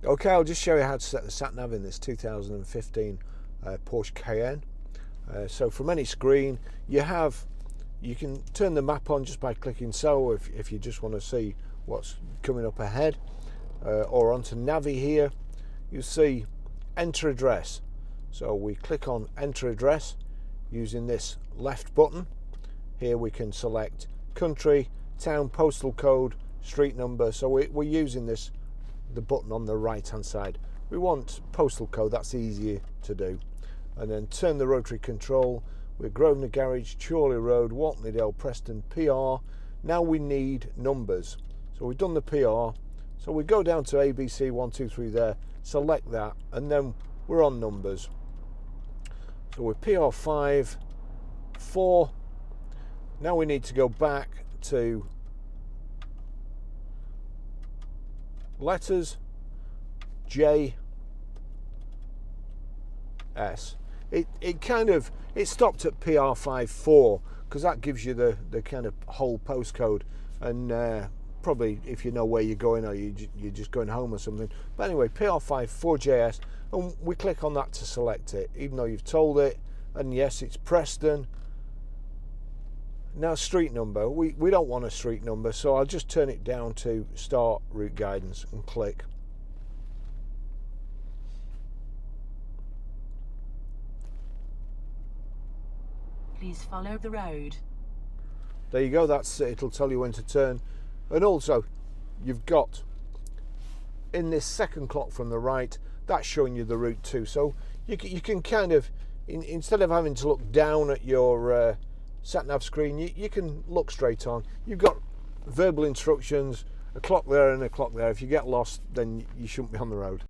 Okay, I'll just show you how to set the sat-nav in this 2015 Porsche Cayenne. So from any screen you can turn the map on just by clicking so if you just want to see what's coming up ahead, or onto Navi here you see enter address. So we click on enter address using this left button. Here we can select country, town, postal code, street number. So we're using the button on the right hand side. We want postal code, that's easier to do. And then turn the rotary control. We're Grosvenor Garage, Chorley Road, Waltleydale, Preston, PR. Now we need numbers. So we've done the PR. So we go down to ABC 1, 2, 3 there, select that, and then we're on numbers. So we're PR 5, 4. Now we need to go back to letters J S. It stopped at PR54 because that gives you the kind of whole postcode, and probably if you know where you're going or you're just going home or something. But anyway, PR54JS, and we click on that to select it, even though you've told it. And yes, it's Preston. Now street number, we don't want a street number, so I'll just turn it down to start route guidance and click. Please follow the road. There you go, it'll tell you when to turn. And also you've got in this second clock from the right, that's showing you the route too, so you can kind of, instead of having to look down at your sat-nav screen, you can look straight on. You've got verbal instructions, a clock there and a clock there. If you get lost, then you shouldn't be on the road.